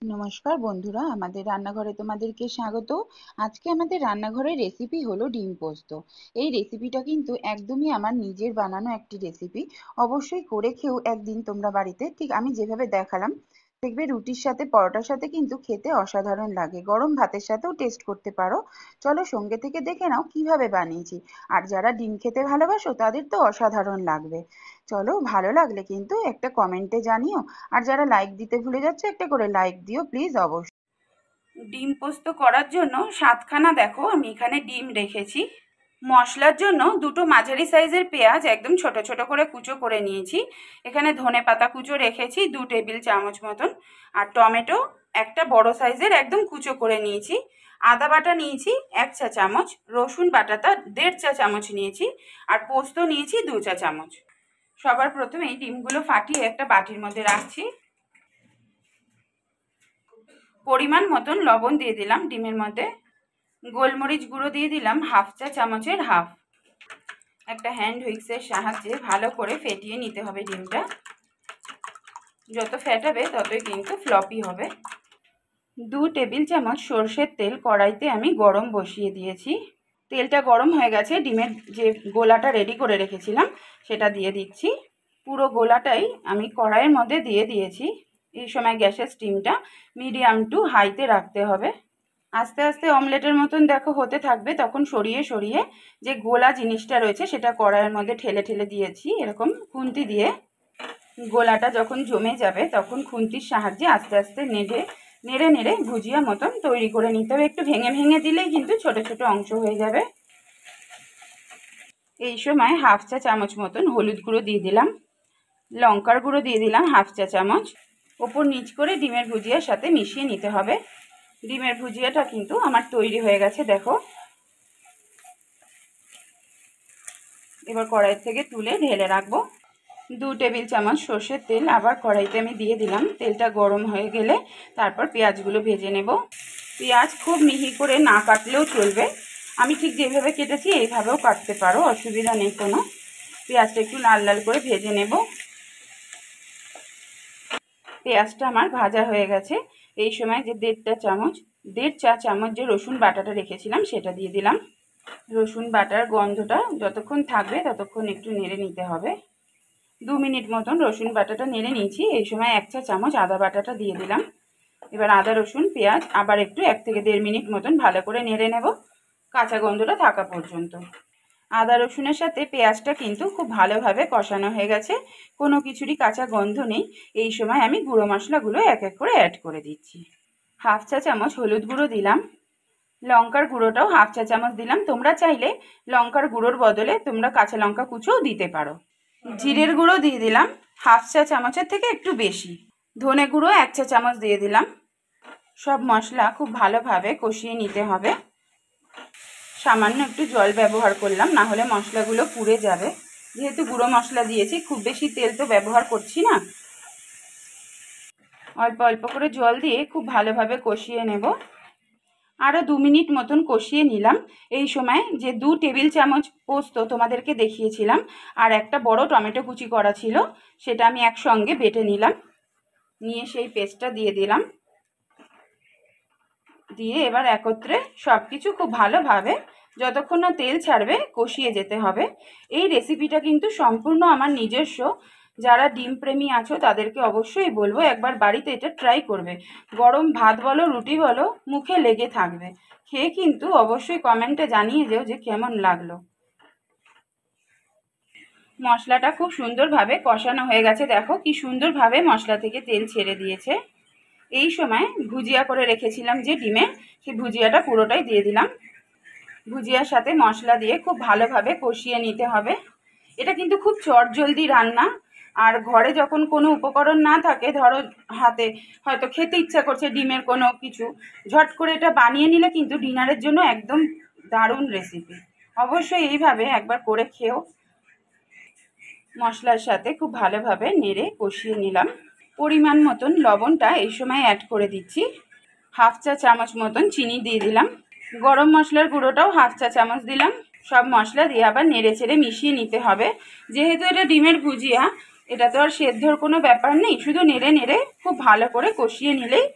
নমস্কার বন্ধুরা, আমাদের রান্নাঘরে তোমাদেরকে স্বাগত। আজকে আমাদের রান্নাঘরের রেসিপি হলো ডিম পোস্ত। এই রেসিপিটা কিন্তু একদমই আমার নিজের বানানো একটি রেসিপি। অবশ্যই করে খেও একদিন তোমরা বাড়িতে, ঠিক আমি যেভাবে দেখালাম। দেখবে রুটির সাথে পরোটার সাথে কিন্তু খেতে অসাধারণ লাগে, গরম ভাতের সাথেও টেস্ট করতে পারো। চলো সঙ্গে থেকে দেখে নাও কিভাবে বানিয়েছি। আর যারা ডিম খেতে ভালোবাসো তাদের তো অসাধারণ লাগবে। চলো, ভালো লাগলে কিন্তু একটা কমেন্টে জানিও। আর যারা লাইক দিতে ভুলে যাচ্ছে, একটা করে লাইক দিও প্লিজ। অবশ্যই ডিম পোস্ত করার জন্য 7খানা দেখো আমি এখানে ডিম রেখেছি। মশলার জন্য দুটো মাঝারি সাইজের পেঁয়াজ একদম ছোট ছোট করে কুচো করে নিয়েছি। এখানে ধনে পাতা কুচো রেখেছি 2 টেবিল চামচ মতন। আর টমেটো একটা বড় সাইজের একদম কুচো করে নিয়েছি। আদা বাটা নিয়েছি 1 চা চামচ, রসুন বাটাটা 1.5 চা চামচ নিয়েছি। আর পোস্ত নিয়েছি 2 চা চামচ। সবার প্রথমে এই ডিমগুলো ফাটিয়ে একটা বাটির মধ্যে রাখছি। পরিমাণ মতন লবণ দিয়ে দিলাম ডিমের মধ্যে। গোলমরিচ গুঁড়ো দিয়ে দিলাম 1/2 চা চামচের হাফ। একটা হ্যান্ড হুইক্সের সাহায্যে ভালো করে ফেটিয়ে নিতে হবে ডিমটা। যত ফেটাবে ততই কিন্তু ফ্লপি হবে। 2 টেবিল চামচ সর্ষের তেল কড়াইতে আমি গরম বসিয়ে দিয়েছি। তেলটা গরম হয়ে গেছে, ডিমের যে গোলাটা রেডি করে রেখেছিলাম সেটা দিয়ে দিচ্ছি। পুরো গোলাটাই আমি কড়াইয়ের মধ্যে দিয়ে দিয়েছি। এই সময় গ্যাসের স্টিমটা মিডিয়াম টু হাইতে রাখতে হবে। আস্তে আস্তে অমলেটের মতন দেখো হতে থাকবে, তখন সরিয়ে সরিয়ে যে গোলা জিনিসটা রয়েছে সেটা কড়াইয়ের মধ্যে ঠেলে ঠেলে দিয়েছি। এরকম খুন্তি দিয়ে গোলাটা যখন জমে যাবে তখন খুন্তির সাহায্যে আস্তে আস্তে নেড়ে নেড়ে নেড়ে ভুজিয়া মতন তৈরি করে নিতে হবে। একটু ভেঙে ভেঙে দিলেই কিন্তু ছোট ছোট অংশ হয়ে যাবে। এই সময় 1/2 চা চামচ মতন হলুদ গুঁড়ো দিয়ে দিলাম। লঙ্কার গুঁড়ো দিয়ে দিলাম 1/2 চা চামচ। ওপর নিচ করে ডিমের ভুজিয়ার সাথে মিশিয়ে নিতে হবে। ডিমের ভুজিয়াটা কিন্তু আমার তৈরি হয়ে গেছে দেখো। এবার কড়াই থেকে তুলে ঢেলে রাখবো। 2 টেবিল চামচ সর্ষের তেল আবার কড়াইতে আমি দিয়ে দিলাম। তেলটা গরম হয়ে গেলে তারপর পেঁয়াজগুলো ভেজে নেব। পেঁয়াজ খুব মিহি করে না কাটলেও চলবে, আমি ঠিক যেভাবে কেটেছি এইভাবেও কাটতে পারো, অসুবিধা নেই কোনো। পেঁয়াজটা একটু লাল লাল করে ভেজে নেব। পেঁয়াজটা আমার ভাজা হয়ে গেছে। এই সময় যে 1.5 চা চামচ যে রসুন বাটাটা রেখেছিলাম সেটা দিয়ে দিলাম। রসুন বাটার গন্ধটা যতক্ষণ থাকবে ততক্ষণ একটু নেড়ে নিতে হবে। 2 মিনিট মতন রসুন বাটাটা নেড়ে নিয়েছি। এই সময় 1 চা চামচ আদা বাটাটা দিয়ে দিলাম। এবার আদা রসুন পেঁয়াজ আবার একটু 1 থেকে 1.5 মিনিট মতন ভালো করে নেড়ে নেব, কাঁচা গন্ধটা থাকা পর্যন্ত। আদা রসুনের সাথে পেঁয়াজটা কিন্তু খুব ভালোভাবে কষানো হয়ে গেছে, কোনো কিছুরই কাঁচা গন্ধ নেই। এই সময় আমি গুঁড়ো মশলাগুলো এক এক করে অ্যাড করে দিচ্ছি। 1/2 চা চামচ হলুদ গুঁড়ো দিলাম। লঙ্কার গুঁড়োটাও 1/2 চা চামচ দিলাম। তোমরা চাইলে লঙ্কার গুঁড়োর বদলে তোমরা কাঁচা লঙ্কা কুচোও দিতে পারো। জিরের গুঁড়ো দিয়ে দিলাম 1/2 চা চামচের থেকে একটু বেশি। ধনে গুঁড়ো 1 চা চামচ দিয়ে দিলাম। সব মশলা খুব ভালোভাবে কষিয়ে নিতে হবে। সামান্য একটু জল ব্যবহার করলাম, না হলে মশলাগুলো পুড়ে যাবে। যেহেতু গুঁড়ো মশলা দিয়েছি, খুব বেশি তেল তো ব্যবহার করছি না। অল্প অল্প করে জল দিয়ে খুব ভালোভাবে কষিয়ে নেব। আরও 2 মিনিট মতন কষিয়ে নিলাম। এই সময় যে 2 টেবিল চামচ পোস্ত তোমাদেরকে দেখিয়েছিলাম আর একটা বড় টমেটো কুচি করা ছিল, সেটা আমি একসঙ্গে বেটে নিলাম। নিয়ে সেই পেস্টটা দিয়ে দিলাম। দিয়ে এবার একত্রে সব কিছু খুব ভালোভাবে যতক্ষণ না তেল ছাড়বে কষিয়ে যেতে হবে। এই রেসিপিটা কিন্তু সম্পূর্ণ আমার নিজস্ব। যারা ডিম প্রেমী আছো তাদেরকে অবশ্যই বলবো একবার বাড়িতে এটা ট্রাই করবে। গরম ভাত বলো রুটি বলো মুখে লেগে থাকবে। খেয়ে কিন্তু অবশ্যই কমেন্টে জানিয়ে যেও যে কেমন লাগলো। মশলাটা খুব সুন্দরভাবে কষানো হয়ে গেছে, দেখো কি সুন্দরভাবে মশলা থেকে তেল ছেড়ে দিয়েছে। এই সময় ভুজিয়া করে রেখেছিলাম যে ডিমের, সেই ভুজিয়াটা পুরোটাই দিয়ে দিলাম। ভুজিয়ার সাথে মশলা দিয়ে খুব ভালোভাবে কষিয়ে নিতে হবে। এটা কিন্তু খুব চটজলদি রান্না। আর ঘরে যখন কোনো উপকরণ না থাকে, ধরো হাতে হয়তো খেতে ইচ্ছা করছে ডিমের কোনো কিছু, ঝট করে এটা বানিয়ে নিলে কিন্তু ডিনারের জন্য একদম দারুণ রেসিপি। অবশ্যই এইভাবে একবার করে খেও। মশলার সাথে খুব ভালোভাবে নেড়ে কষিয়ে নিলাম। পরিমাণ মতন লবণটা এই সময় অ্যাড করে দিচ্ছি। 1/2 চা চামচ মতন চিনি দিয়ে দিলাম। গরম মশলার গুঁড়োটাও 1/2 চা চামচ দিলাম। সব মশলা দিয়ে আবার নেড়ে চেড়ে মিশিয়ে নিতে হবে। যেহেতু এটা ডিমের ভুজিয়া, এটা তো আর সেদ্ধর কোনো ব্যাপার নেই, শুধু নেড়ে নেড়ে খুব ভালো করে কষিয়ে নিলেই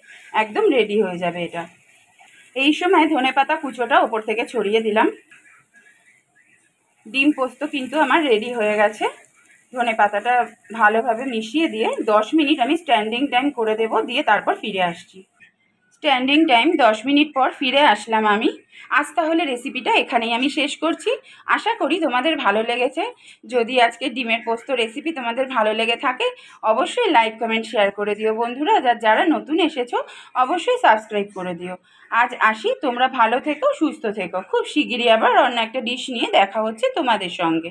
একদম রেডি হয়ে যাবে এটা। এই সময় ধনেপাতা কুচোটা ওপর থেকে ছড়িয়ে দিলাম। ডিম পোস্ত কিন্তু আমার রেডি হয়ে গেছে। ধনেপাতাটা ভালোভাবে মিশিয়ে দিয়ে 10 মিনিট আমি স্ট্যান্ডিং টাইম করে দেব, দিয়ে তারপর ফিরে আসছি। স্ট্যান্ডিং টাইম 10 মিনিট পর ফিরে আসলাম আমি। আজ তাহলে রেসিপিটা এখানেই আমি শেষ করছি। আশা করি তোমাদের ভালো লেগেছে। যদি আজকে ডিমের পোস্ত রেসিপি তোমাদের ভালো লেগে থাকে অবশ্যই লাইক কমেন্ট শেয়ার করে দিও বন্ধুরা। যারা নতুন এসেছো অবশ্যই সাবস্ক্রাইব করে দিও। আজ আসি, তোমরা ভালো থেকো, সুস্থ থেকো। খুব শিগগিরই আবার অন্য একটা ডিশ নিয়ে দেখা হচ্ছে তোমাদের সঙ্গে।